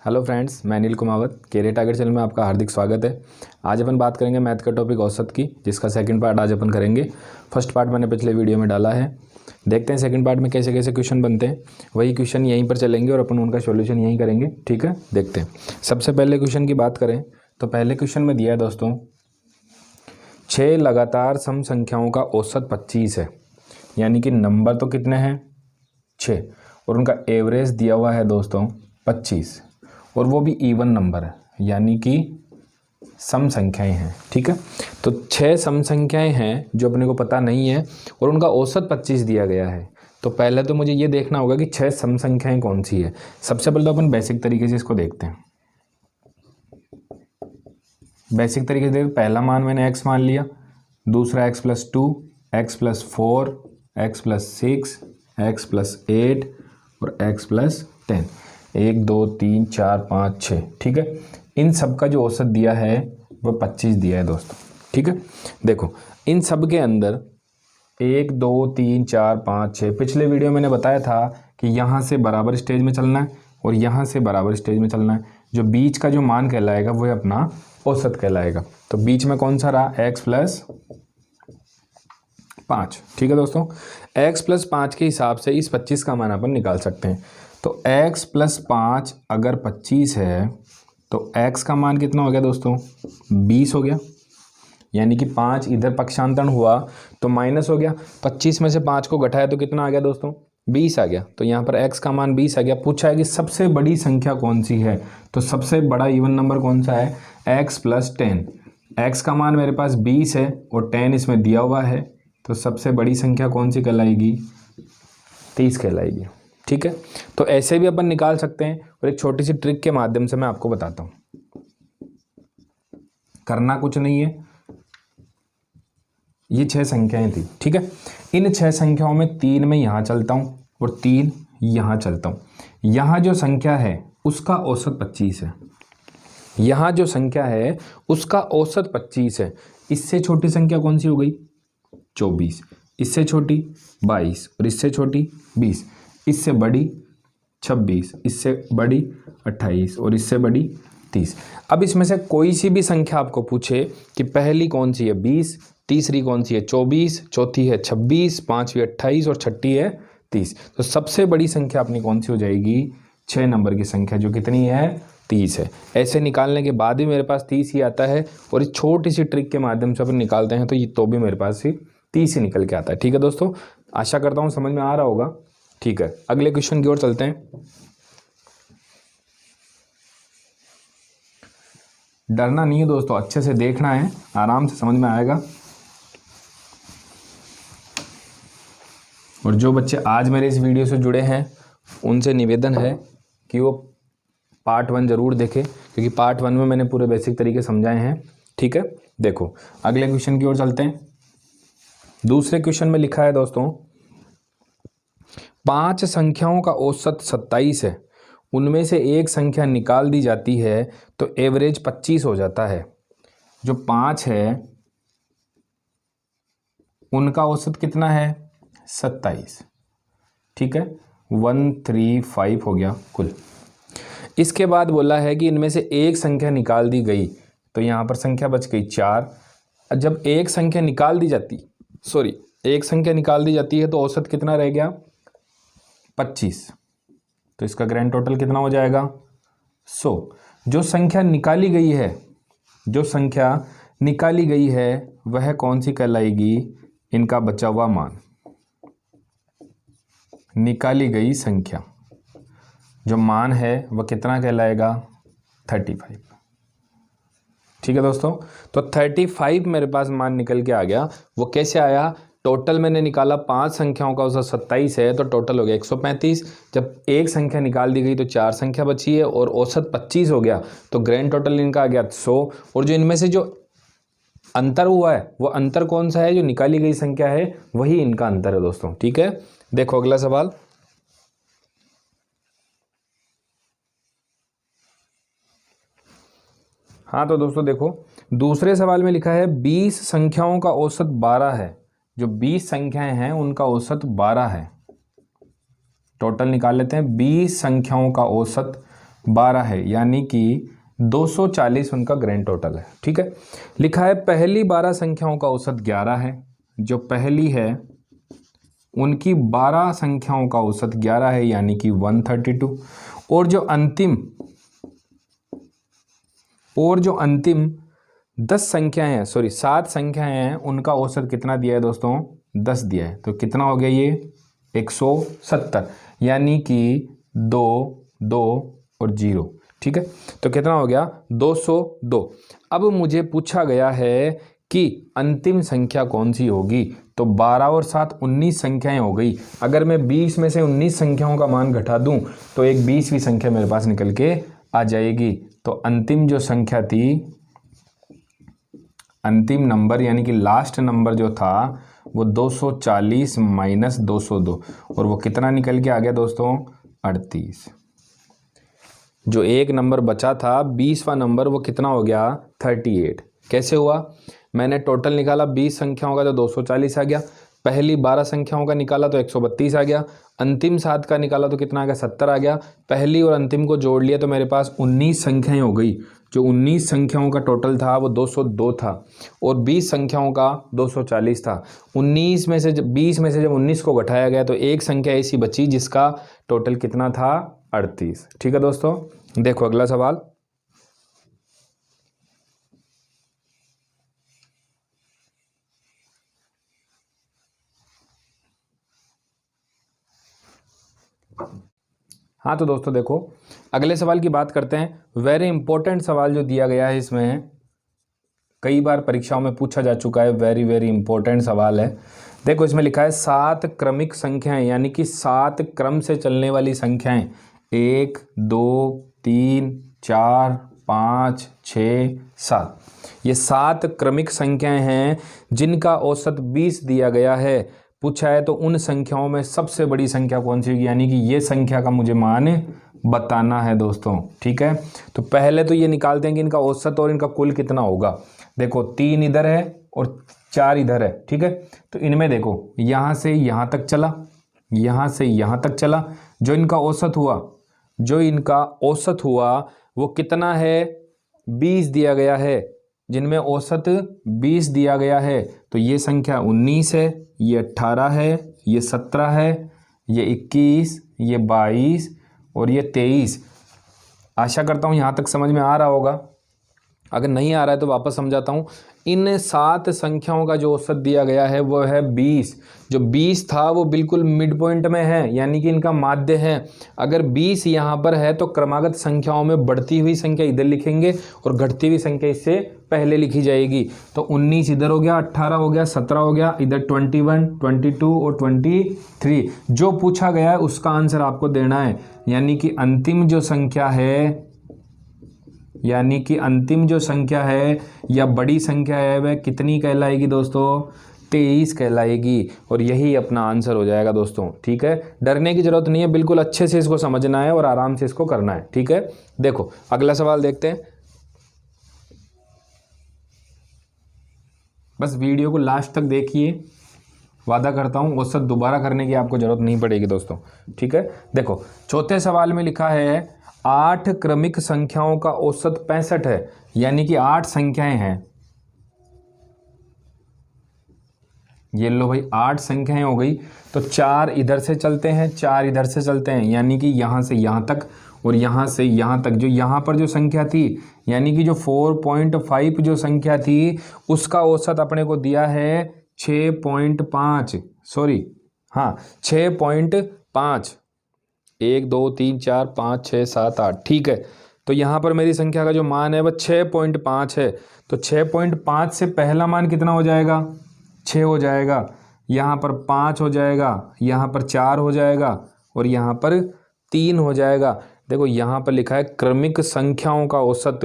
Hello friends, मैं Anil Kumawat career target channel में आपका हार्दिक स्वागत है। आज अपन बात करेंगे मैथ का टॉपिक औसत की, जिसका सेकंड पार्ट आज अपन करेंगे। फर्स्ट पार्ट मैंने पिछले वीडियो में डाला है। देखते हैं सेकंड पार्ट में कैसे कैसे क्वेश्चन बनते हैं। वही क्वेश्चन यहीं पर चलेंगे और अपन उनका सॉल्यूशन यहीं करेंगे। ठीक है, देखते हैं। सबसे पहले क्वेश्चन की बात करें तो पहले क्वेश्चन में दिया है दोस्तों 6 लगातार सम संख्याओं का औसत 25 है। यानी कि नंबर तो कितने हैं 6 और उनका एवरेज दिया हुआ है दोस्तों 25, और वो भी इवन नंबर है, यानी कि सम संख्याएं हैं। ठीक है, तो 6 सम संख्याएं हैं जो अपने को पता नहीं है और उनका औसत 25 दिया गया है। तो पहले तो मुझे ये देखना होगा कि 6 सम संख्याएं कौन सी है। सबसे पहले तो अपन बेसिक तरीके से इसको देखते हैं। बेसिक तरीके से पहला मान मैंने x मान लिया, दूसरा x+2, x+4, x+6, x+8 और x+10। 1 2 3 4 5 6। ठीक है, इन सब का जो औसत दिया है वो 25 दिया है दोस्तों। ठीक है, देखो इन सब के अंदर 1 2 3 4 5 6 पिछले वीडियो मैंने बताया था कि यहाँ से बराबर स्टेज में चलना है और यहाँ से बराबर स्टेज में चलना है। जो बीच का जो मान कहलाएगा वो अपना औसत कहलाएगा। तो बीच में कौन सा रहा x+5। ठीक है दोस्तों, x+5 के हिसाब से इस 25 का मान अपन निकाल सकते हैं। तो x+5 अगर 25 है तो x का मान कितना हो गया दोस्तों 20 हो गया। यानी कि 5 इधर पक्षांतरण हुआ तो माइनस हो गया। 25 में से 5 को घटाया तो कितना आ गया दोस्तों 20 आ गया। तो यहाँ पर x का मान 20 आ गया। पूछा है कि सबसे बड़ी संख्या कौन सी है, तो सबसे बड़ा इवन नंबर कौन सा है x+10। x का मान मेरे पास 20 है और 10 इसमें दिया हुआ है, तो सबसे बड़ी संख्या कौन सी कहलाएगी 30 कहलाएगी। ठीक है, तो ऐसे भी अपन निकाल सकते हैं और एक छोटी सी ट्रिक के माध्यम से मैं आपको बताता हूं। करना कुछ नहीं है, ये 6 संख्याएं थी। ठीक है, इन 6 संख्याओं में 3 में यहां चलता हूं और 3 यहां चलता हूं। यहां जो संख्या है उसका औसत 25 है। यहां जो संख्या है उसका औसत 25 है। इससे छोटी संख्या कौन सी हो गई 24, इससे छोटी 22 और इससे छोटी 20, इससे बड़ी 26, इससे बड़ी 28 और इससे बड़ी 30। अब इसमें से कोई सी भी संख्या आपको पूछे कि पहली कौन सी है 20, तीसरी कौन सी है 24, चौथी है 26, पांचवी 28 और छठी है 30, तो सबसे बड़ी संख्या अपनी कौन सी हो जाएगी 6 नंबर की संख्या, जो कितनी है 30 है। ऐसे निकालने के बाद भी मेरे पास 30 ही आता है और इस छोटी सी ट्रिक के माध्यम से अपन निकालते हैं तो ये तो भी मेरे पास ही 30 ही निकल के आता है। ठीक है दोस्तों, आशा करता हूँ समझ में आ रहा होगा। ठीक है, अगले क्वेश्चन की ओर चलते हैं। डरना नहीं है दोस्तों, अच्छे से देखना है, आराम से समझ में आएगा। और जो बच्चे आज मेरे इस वीडियो से जुड़े हैं उनसे निवेदन है कि वो पार्ट 1 जरूर देखें, क्योंकि पार्ट 1 में मैंने पूरे बेसिक तरीके समझाए हैं। ठीक है, देखो अगले क्वेश्चन की ओर चलते हैं। दूसरे क्वेश्चन में लिखा है दोस्तों 5 संख्याओं का औसत 27 है, उनमें से एक संख्या निकाल दी जाती है तो एवरेज 25 हो जाता है। जो 5 है उनका औसत कितना है 27। ठीक है, 135 हो गया कुल। इसके बाद बोला है कि इनमें से एक संख्या निकाल दी गई, तो यहाँ पर संख्या बच गई 4। जब एक संख्या निकाल दी जाती है तो औसत कितना रह गया 25। तो इसका ग्रैंड टोटल कितना हो जाएगा 100। जो संख्या निकाली गई है वह कौन सी कहलाएगी, इनका बचा हुआ मान। निकाली गई संख्या जो मान है वह कितना कहलाएगा 35। ठीक है दोस्तों, तो 35 मेरे पास मान निकल के आ गया। वो कैसे आया, टोटल मैंने निकाला 5 संख्याओं का औसत 27 है तो टोटल हो गया 135। जब एक संख्या निकाल दी गई तो 4 संख्या बची है और औसत 25 हो गया, तो ग्रैंड टोटल इनका आ गया 100। और जो इनमें से जो अंतर हुआ है वो अंतर कौन सा है, जो निकाली गई संख्या है वही इनका अंतर है दोस्तों। ठीक है, देखो अगला सवाल। हाँ तो दोस्तों देखो, दूसरे सवाल में लिखा है 20 संख्याओं का औसत 12 है। जो 20 संख्याएं हैं उनका औसत 12 है। टोटल निकाल लेते हैं। 20 संख्याओं का औसत 12 है, यानी कि 240 उनका ग्रैंड टोटल है। ठीक है, लिखा है पहली 12 संख्याओं का औसत 11 है। जो पहली है उनकी 12 संख्याओं का औसत 11 है, यानी कि 132। और जो अंतिम 10 संख्याएं हैं, सॉरी 7 संख्याएं हैं, उनका औसत कितना दिया है दोस्तों? 10 दिया है। तो कितना हो गया ये? 170, यानी कि 2, 2 और 0। ठीक है, तो कितना हो गया? 202। अब मुझे पूछा गया है कि अंतिम संख्या कौन सी होगी, तो 12 और 7 19 संख्याएं हो गई। अगर मैं 20 में से 19 संख्याओं का मान घटा दूं तो एक 20वीं संख्या मेरे पास निकल के आ जाएगी। तो अंतिम जो संख्या थी, अंतिम नंबर यानी कि लास्ट नंबर जो था वो 240 माइनस 202, और वो कितना निकल के आ गया दोस्तों? 38। जो एक नंबर बचा था 20वां नंबर, वो कितना हो गया? 38। कैसे हुआ? मैंने टोटल निकाला 20 संख्याओं का तो 240 आ गया, पहली 12 संख्याओं का निकाला तो 132 आ गया, अंतिम 7 का निकाला तो कितना आ गया? 70 आ गया। पहली और अंतिम को जोड़ लिया तो मेरे पास 19 संख्याएं हो गई। जो 19 संख्याओं का टोटल था वो 202 था, और 20 संख्याओं का 240 था। 20 में से जब 19 को घटाया गया तो एक संख्या ऐसी बची जिसका टोटल कितना था? 38। ठीक है दोस्तों, देखो अगला सवाल। हाँ तो दोस्तों देखो, अगले सवाल की बात करते हैं। वेरी इंपॉर्टेंट सवाल जो दिया गया है, इसमें कई बार परीक्षाओं में पूछा जा चुका है, वेरी वेरी इंपॉर्टेंट सवाल है। देखो इसमें लिखा है 7 क्रमिक संख्याएं, यानी कि 7 क्रम से चलने वाली संख्याएं, 1 2 3 4 5 6 7। ये 7 क्रमिक संख्याएं हैं जिनका औसत 20 दिया गया है। पूछा है तो उन संख्याओं में सबसे बड़ी संख्या कौन सी होगी, यानी कि ये संख्या का मुझे मान बताना है दोस्तों। ठीक है, तो पहले तो ये निकालते हैं कि इनका औसत और इनका कुल कितना होगा। देखो 3 इधर है और 4 इधर है। ठीक है, तो इनमें देखो यहाँ से यहाँ तक चला, यहाँ से यहाँ तक चला, जो इनका औसत हुआ वो कितना है? 20 दिया गया है। जिनमें औसत 20 दिया गया है तो ये संख्या 19 है, ये 18 है, ये 17 है, ये 21, ये 22 और ये 23। आशा करता हूँ यहाँ तक समझ में आ रहा होगा। अगर नहीं आ रहा है तो वापस समझाता हूँ। इन 7 संख्याओं का जो औसत दिया गया है वो है 20। जो 20 था वो बिल्कुल मिड पॉइंट में है, यानी कि इनका माध्य है। अगर 20 यहाँ पर है तो क्रमागत संख्याओं में बढ़ती हुई संख्या इधर लिखेंगे और घटती हुई संख्या इससे पहले लिखी जाएगी। तो 19 इधर हो गया, 18 हो गया, 17 हो गया, इधर 21, 22 और 23। जो पूछा गया है उसका आंसर आपको देना है, यानी कि अंतिम जो संख्या है या बड़ी संख्या है वह कितनी कहलाएगी दोस्तों? 23 कहलाएगी, और यही अपना आंसर हो जाएगा दोस्तों। ठीक है, डरने की जरूरत नहीं है, बिल्कुल अच्छे से इसको समझना है और आराम से इसको करना है। ठीक है, देखो अगला सवाल देखते हैं। बस वीडियो को लास्ट तक देखिए, वादा करता हूं औसत दोबारा करने की आपको जरूरत नहीं पड़ेगी दोस्तों। ठीक है, देखो चौथे सवाल में लिखा है 8 क्रमिक संख्याओं का औसत 65 है, यानी कि 8 संख्याएं हैं। ये लो भाई 8 संख्याएं हो गई, तो 4 इधर से चलते हैं, 4 इधर से चलते हैं, यानी कि यहां से यहां तक और यहां से यहां तक। जो यहां पर जो संख्या थी, यानी कि जो 4.5 जो संख्या थी उसका औसत अपने को दिया है 6.5, सॉरी हाँ 6.5। 1 2 3 4 5 6 7 8। ठीक है, तो यहाँ पर मेरी संख्या का जो मान है वह 6.5 है। तो 6.5 से पहला मान कितना हो जाएगा? 6 हो जाएगा, यहाँ पर 5 हो जाएगा, यहाँ पर 4 हो जाएगा और यहाँ पर 3 हो जाएगा। देखो यहाँ पर लिखा है क्रमिक संख्याओं का औसत,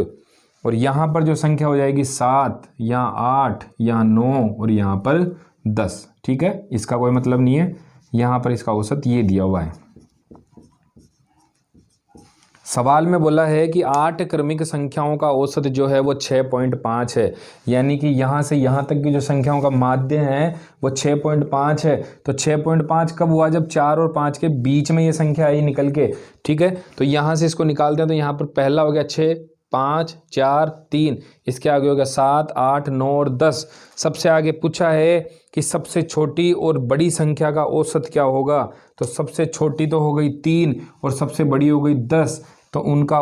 और यहाँ पर जो संख्या हो जाएगी 7, यहाँ 8, यहाँ 9 और यहाँ पर 10। ठीक है, इसका कोई मतलब नहीं है, यहाँ पर इसका औसत ये दिया हुआ है। सवाल में बोला है कि 8 क्रमिक संख्याओं का औसत जो है वो 6.5 है, यानी कि यहाँ से यहाँ तक की जो संख्याओं का माध्य है वो 6.5 है। तो 6.5 कब हुआ? जब 4 और 5 के बीच में ये संख्या आई निकल के। ठीक है, तो यहाँ से इसको निकालते हैं तो यहाँ पर पहला हो गया 6, 5, 4, 3, इसके आगे हो गया 7, 8, 9 और 10। सबसे आगे पूछा है कि सबसे छोटी और बड़ी संख्या का औसत क्या होगा। तो सबसे छोटी तो हो गई 3 और सबसे बड़ी हो गई 10, तो उनका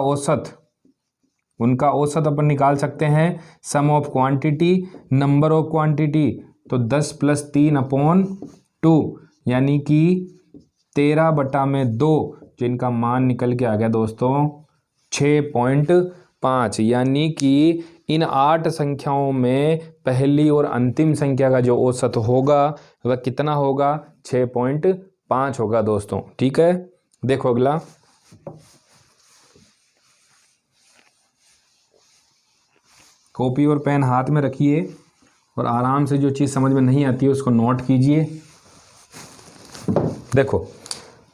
औसत अपन निकाल सकते हैं sum of quantity number of quantity. तो 10 + 3/2 यानी कि 13/2, जिनका मान निकल के आ गया दोस्तों 6.5। यानी कि इन 8 संख्याओं में पहली और अंतिम संख्या का जो औसत होगा वह कितना होगा? 6.5 होगा दोस्तों। ठीक है, देखो अगला। कॉपी और पेन हाथ में रखिए और आराम से जो चीज़ समझ में नहीं आती है उसको नोट कीजिए। देखो,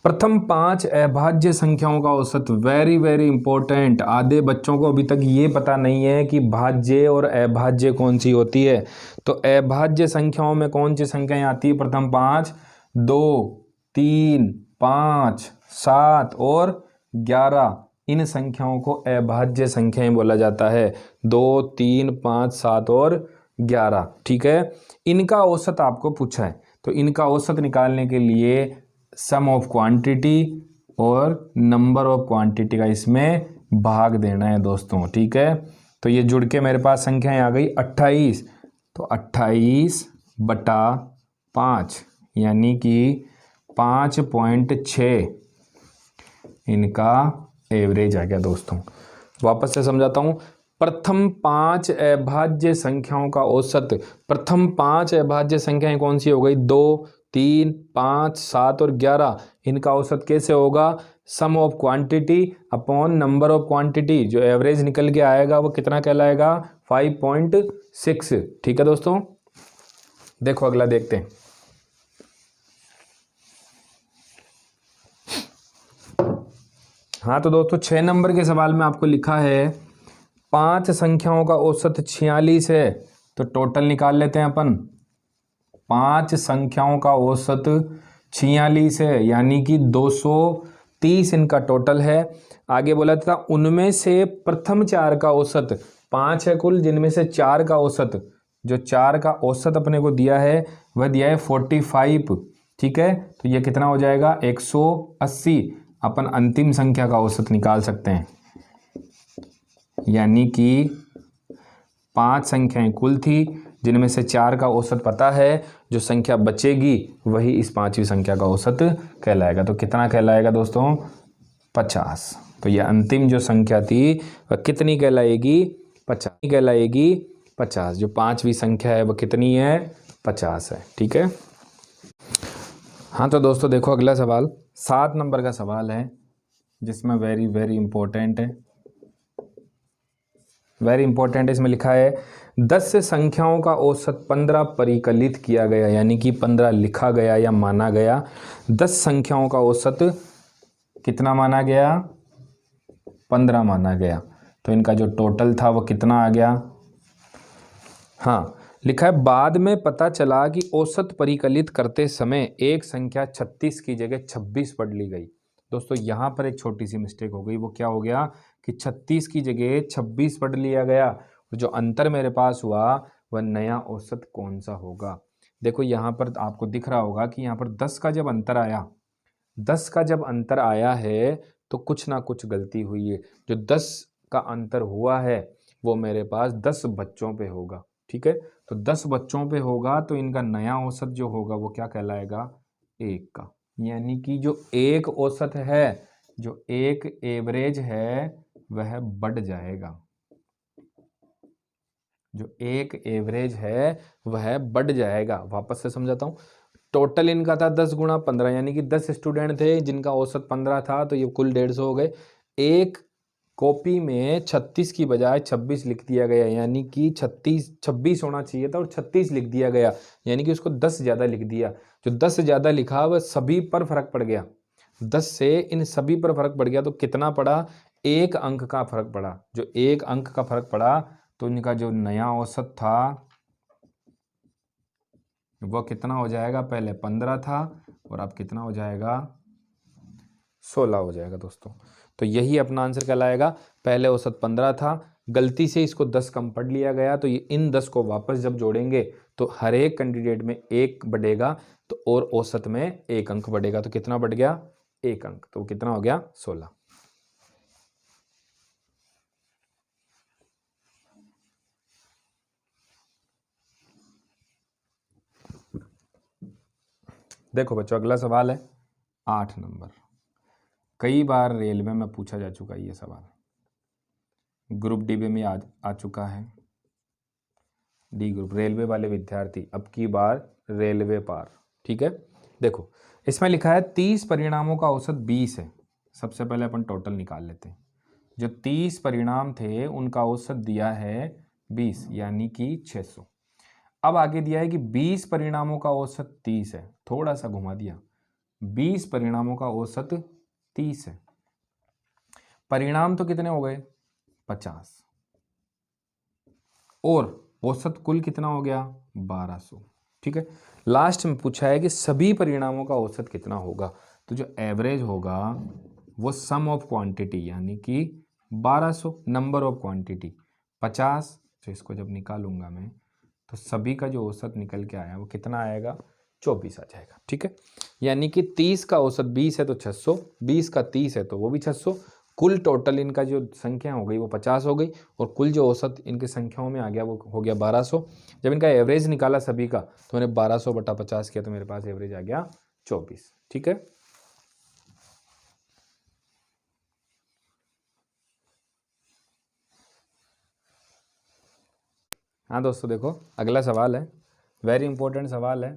प्रथम 5 अभाज्य संख्याओं का औसत, वेरी वेरी इंपॉर्टेंट। आधे बच्चों को अभी तक ये पता नहीं है कि भाज्य और अभाज्य कौन सी होती है। तो अभाज्य संख्याओं में कौन सी संख्याएं आती है? प्रथम 5, 2, 3, 5, 7 और 11। इन संख्याओं को अभाज्य संख्याएं बोला जाता है। 2, 3, 5, 7 और 11। ठीक है, इनका औसत आपको पूछा है, तो इनका औसत निकालने के लिए सम ऑफ क्वांटिटी और नंबर ऑफ क्वांटिटी का इसमें भाग देना है दोस्तों। ठीक है, तो ये जुड़ के मेरे पास संख्याएं आ गई 28। तो 28/5 यानी कि 5.6 इनका एवरेज आ गया दोस्तों। वापस से समझाता हूँ। प्रथम 5 अभाज्य संख्याओं का औसत, प्रथम 5 अभाज्य संख्याएं कौन सी हो गई? 2, 3, 5, 7 और 11। इनका औसत कैसे होगा? Sum of quantity upon number of quantity. जो एवरेज निकल के आएगा वो कितना कहलाएगा? 5.6। ठीक है दोस्तों, देखो अगला देखते हैं। हाँ तो दोस्तों 6 नंबर के सवाल में आपको लिखा है 5 संख्याओं का औसत 46 है। तो टोटल निकाल लेते हैं अपन। 5 संख्याओं का औसत 46 है, यानी कि 230 इनका टोटल है। आगे बोला था उनमें से प्रथम 4 का औसत, 5 है कुल, जिनमें से 4 का औसत, जो 4 का औसत अपने को दिया है वह दिया है 45। ठीक है, तो ये कितना हो जाएगा? 180। अपन अंतिम संख्या का औसत निकाल सकते हैं, यानी कि 5 संख्याएं कुल थी, जिनमें से 4 का औसत पता है, जो संख्या बचेगी वही इस 5वीं संख्या का औसत कहलाएगा। तो कितना कहलाएगा दोस्तों? 50। तो ये अंतिम जो संख्या थी वह कितनी कहलाएगी? 50 कहलाएगी। 50 जो 5वीं संख्या है वह कितनी है? 50 है। ठीक है, हाँ तो दोस्तों देखो अगला सवाल 7 नंबर का सवाल है, जिसमें वेरी वेरी इंपॉर्टेंट है, वेरी इंपॉर्टेंट है। इसमें लिखा है 10 संख्याओं का औसत 15 परिकलित किया गया, यानी कि 15 लिखा गया या माना गया। 10 संख्याओं का औसत कितना माना गया? 15 माना गया। तो इनका जो टोटल था वो कितना आ गया? हाँ, लिखा है बाद में पता चला कि औसत परिकलित करते समय एक संख्या 36 की जगह 26 पढ़ ली गई। दोस्तों यहाँ पर एक छोटी सी मिस्टेक हो गई। वो क्या हो गया कि 36 की जगह 26 पढ़ लिया गया। जो अंतर मेरे पास हुआ वह नया औसत कौन सा होगा? देखो यहाँ पर आपको दिख रहा होगा कि यहाँ पर 10 का जब अंतर आया, 10 का जब अंतर आया है तो कुछ ना कुछ गलती हुई है। जो 10 का अंतर हुआ है वो मेरे पास 10 बच्चों पे होगा। ठीक है, तो 10 बच्चों पे होगा तो इनका नया औसत जो होगा वो क्या कहलाएगा? 1 का। यानी कि जो एक औसत है, जो एक एवरेज है वह बढ़ जाएगा। जो एक एवरेज है वह बढ़ जाएगा। वापस से समझाता हूँ। टोटल इनका था 10 × 15, यानी कि 10 स्टूडेंट थे जिनका औसत 15 था, तो ये कुल 150 हो गए। एक कॉपी में 36 की बजाय 26 लिख दिया गया, यानी कि 26 होना चाहिए था और 36 लिख दिया गया, यानी कि उसको 10 ज़्यादा लिख दिया। जो 10 ज़्यादा लिखा वह सभी पर फर्क पड़ गया। 10 से इन सभी पर फर्क पड़ गया, तो कितना पड़ा? एक अंक का फर्क पड़ा, जो एक अंक का फर्क पड़ा, तो इनका जो नया औसत था वह कितना हो जाएगा, पहले 15 था और अब कितना हो जाएगा, 16 हो जाएगा दोस्तों। तो यही अपना आंसर कहलाएगा। पहले औसत 15 था, गलती से इसको 10 कम पढ़ लिया गया, तो ये इन 10 को वापस जब जोड़ेंगे तो हर एक कैंडिडेट में एक बढ़ेगा, तो और औसत में एक अंक बढ़ेगा, तो कितना बढ़ गया, एक अंक, तो कितना हो गया, 16। देखो बच्चों, अगला सवाल है 8 नंबर। कई बार रेलवे में पूछा जा चुका है ये सवाल, ग्रुप डी में आ चुका है। डी ग्रुप रेलवे वाले विद्यार्थी अब की बार रेलवे पार, ठीक है। देखो इसमें लिखा है 30 परिणामों का औसत 20 है। सबसे पहले अपन टोटल निकाल लेते हैं। जो 30 परिणाम थे उनका औसत दिया है 20, यानी कि 600। अब आगे दिया है कि 20 परिणामों का औसत 30 है, थोड़ा सा घुमा दिया, 20 परिणामों का औसत 30 है, परिणाम तो कितने हो गए, 50, और औसत कुल कितना हो गया, 1200, ठीक है। लास्ट में पूछा है कि सभी परिणामों का औसत कितना होगा, तो जो एवरेज होगा वो सम ऑफ क्वांटिटी, यानी कि 1200, नंबर ऑफ क्वांटिटी 50, तो इसको जब निकालूंगा मैं तो सभी का जो औसत निकल के आया वो कितना आएगा, 24 आ जाएगा, ठीक है। यानी कि 30 का औसत 20 है तो 600, 20 का 30 है तो वो भी 600, कुल टोटल इनका जो संख्या हो गई वो 50 हो गई, और कुल जो औसत इनके संख्याओं में आ गया वो हो गया 1200। जब इनका एवरेज निकाला सभी का तो मैंने 1200 बटा 50 किया, तो मेरे पास एवरेज आ गया 24, ठीक है। हाँ दोस्तों देखो, अगला सवाल है, वेरी इंपॉर्टेंट सवाल है,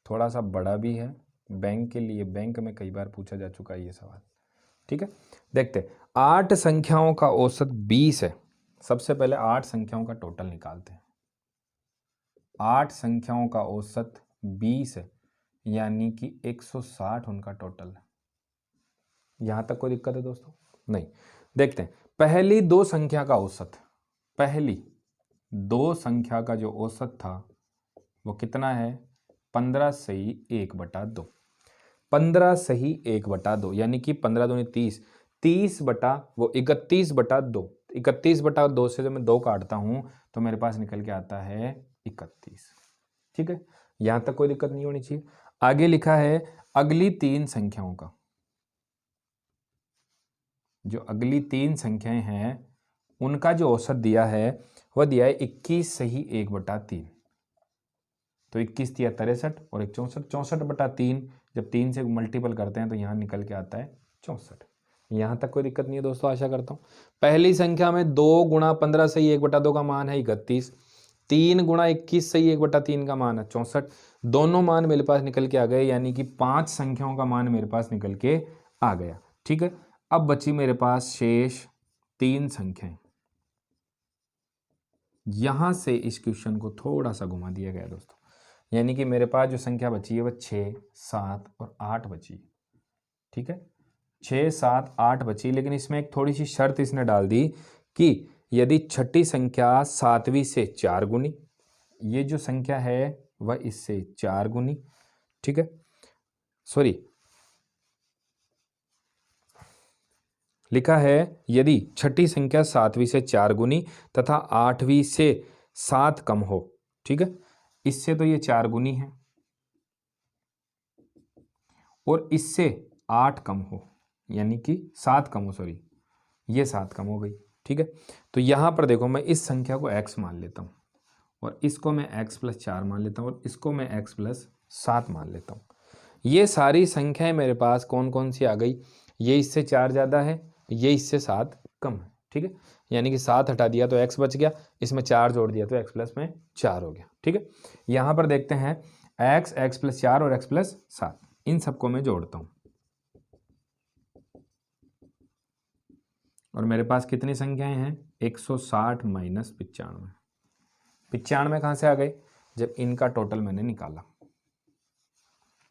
थोड़ा सा बड़ा भी है, बैंक के लिए, बैंक में कई बार पूछा जा चुका है ये सवाल, ठीक है। देखते, 8 संख्याओं का औसत 20 है। सबसे पहले 8 संख्याओं का टोटल निकालते हैं। 8 संख्याओं का औसत 20 है, यानी कि 160 उनका टोटल है। यहां तक कोई दिक्कत है दोस्तों, नहीं। देखते हैं, पहली दो संख्या का औसत, पहली दो संख्या का जो औसत था वो कितना है, 15 सही 1/2, 15 सही 1/2, यानी कि 15 दूनी 30, 30 बटा वो 31/2, 31/2 से जब मैं 2 काटता हूं तो मेरे पास निकल के आता है 31, ठीक है। यहां तक कोई दिक्कत नहीं होनी चाहिए। आगे लिखा है अगली 3 संख्याओं का, जो अगली 3 संख्याएं हैं उनका जो औसत दिया है वह दिया है 21 सही 1/3, तो 21 दिया 63 और एक 64, 64/3 जब 3 से मल्टीपल करते हैं तो यहाँ निकल के आता है 64। यहाँ तक कोई दिक्कत नहीं है दोस्तों, आशा करता हूँ। पहली संख्या में 2 गुणा 15 सही 1/2 का मान है 31, 3 गुणा 21 सही 1/3 का मान है 64, दोनों मान मेरे पास निकल के आ गए, यानी कि 5 संख्याओं का मान मेरे पास निकल के आ गया, ठीक है। अब बची मेरे पास शेष 3 संख्याएं। यहां से इस क्वेश्चन को थोड़ा सा घुमा दिया गया दोस्तों, यानी कि मेरे पास जो संख्या बची है वह 6, 7 और 8 बची, ठीक है। 6, 7, 8 बची, लेकिन इसमें एक थोड़ी सी शर्त इसने डाल दी कि यदि छठी संख्या 7वीं से 4 गुनी, ये जो संख्या है वह इससे 4 गुनी, ठीक है, सॉरी लिखा है यदि छठी संख्या 7वीं से 4 गुनी तथा 8वीं से 7 कम हो, ठीक है। इससे तो ये 4 गुनी है और इससे 8 कम हो, यानी कि 7 कम हो, सॉरी ये 7 कम हो गई, ठीक है। तो यहां पर देखो, मैं इस संख्या को x मान लेता हूं और इसको मैं x+4 मान लेता हूं और इसको मैं x+7 मान लेता हूं। ये सारी संख्याएं मेरे पास कौन कौन सी आ गई, ये इससे 4 ज़्यादा है, ये इससे 7 कम है, ठीक है। यानी कि 7 हटा दिया तो x बच गया, इसमें 4 जोड़ दिया तो x+4 हो गया, ठीक है। यहां पर देखते हैं x, x+4 और x+7, इन सबको मैं जोड़ता हूं और मेरे पास कितनी संख्याएं हैं, 160 माइनस 95, 95 कहां से आ गए, जब इनका टोटल मैंने निकाला,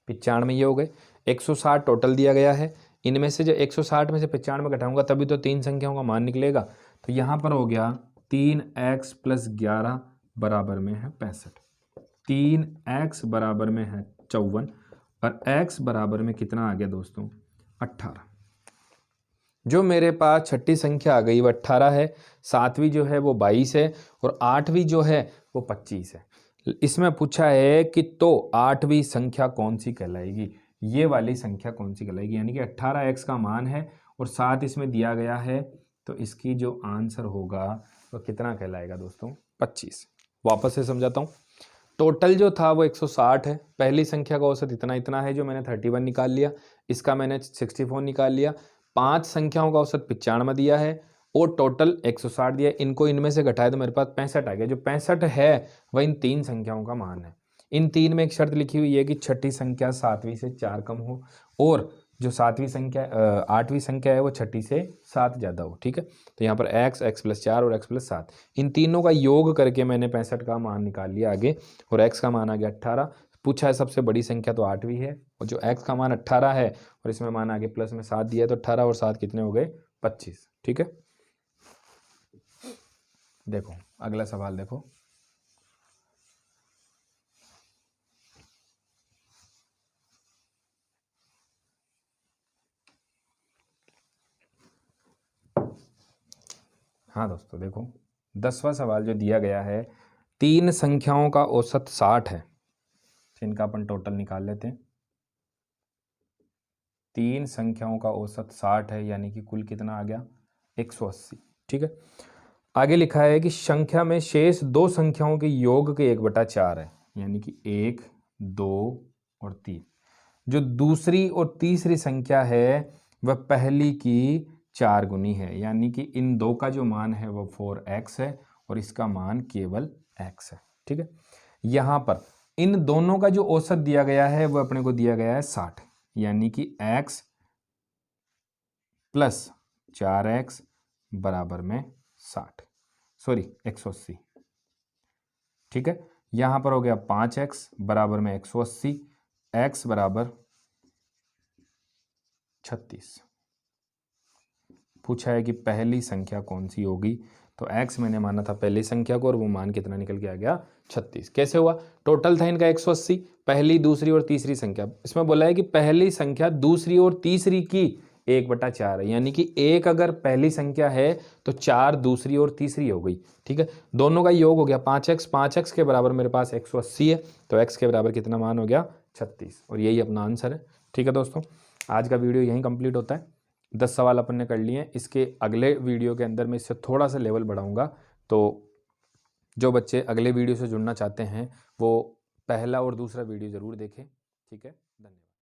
95 ये हो गए, 160 टोटल दिया गया है, इनमें से जो 160 में से 95 घटाऊंगा तभी तो 3 संख्याओं का मान निकलेगा। तो यहाँ पर हो गया 3x + 11 बराबर में है 65, 3x बराबर में है 54 और x बराबर में कितना आ गया दोस्तों 18। जो मेरे पास छठी संख्या आ गई वो 18 है, सातवीं जो है वो 22 है और आठवीं जो है वो 25 है। इसमें पूछा है कि तो आठवीं संख्या कौन सी कहलाएगी, ये वाली संख्या कौन सी कहलाएगी, यानी कि 18x का मान है और 7 इसमें दिया गया है, तो इसकी जो आंसर होगा वो कितना कहलाएगा दोस्तों 25। वापस से समझाता हूँ। टोटल जो था वो 160 है, पहली संख्या का औसत इतना इतना है जो मैंने 31 निकाल लिया, इसका मैंने 64 निकाल लिया, 5 संख्याओं का औसत 95 दिया है और टोटल 160 दिया। इनको इनमें से घटाए तो मेरे पास 65 आ गया। जो 65 है वह इन 3 संख्याओं का मान है। इन 3 में एक शर्त लिखी हुई है कि छठी संख्या सातवीं से 4 कम हो और जो सातवीं संख्या आठवीं संख्या है वो छठी से 7 ज़्यादा हो। ठीक है, तो यहाँ पर x + 4 और x + 7 इन तीनों का योग करके मैंने 65 का मान निकाल लिया आगे और x का मान आ गया 18। पूछा है सबसे बड़ी संख्या तो आठवीं है और जो x का मान 18 है और इसमें मान आगे प्लस में 7 दिया है तो 18 और 7 कितने हो गए 25। ठीक है, देखो अगला सवाल देखो। हाँ दोस्तों देखो 10वां सवाल जो दिया गया है, 3 संख्याओं का औसत 60 है, इनका अपन टोटल निकाल लेते हैं। 3 संख्याओं का औसत 60 है यानी कि कुल कितना आ गया 180। ठीक है, आगे लिखा है कि संख्या में शेष 2 संख्याओं के योग के 1/4 है, यानी कि 1, 2 और 3। जो दूसरी और तीसरी संख्या है वह पहली की 4 गुनी है, यानी कि इन दो का जो मान है वो 4x है और इसका मान केवल x है। ठीक है, यहाँ पर इन दोनों का जो औसत दिया गया है वो अपने को दिया गया है 60, यानी कि x + 4x बराबर में 180। ठीक है, यहाँ पर हो गया 5x बराबर में 180, x बराबर 36। पूछा है कि पहली संख्या कौन सी होगी, तो x मैंने माना था पहली संख्या को और वो मान कितना निकल के आ गया 36। कैसे हुआ, टोटल था इनका 180, पहली दूसरी और तीसरी संख्या। इसमें बोला है कि पहली संख्या दूसरी और तीसरी की 1/4 है, यानी कि 1 अगर पहली संख्या है तो 4 दूसरी और तीसरी हो गई। ठीक है, दोनों का योग हो गया 5x, 5x के बराबर मेरे पास 180 है, तो x के बराबर कितना मान हो गया 36 और यही अपना आंसर है। ठीक है दोस्तों, आज का वीडियो यहीं कंप्लीट होता है। 10 सवाल अपन ने कर लिए हैं। इसके अगले वीडियो के अंदर मैं इससे थोड़ा सा लेवल बढ़ाऊंगा, तो जो बच्चे अगले वीडियो से जुड़ना चाहते हैं वो पहला और दूसरा वीडियो ज़रूर देखें। ठीक है।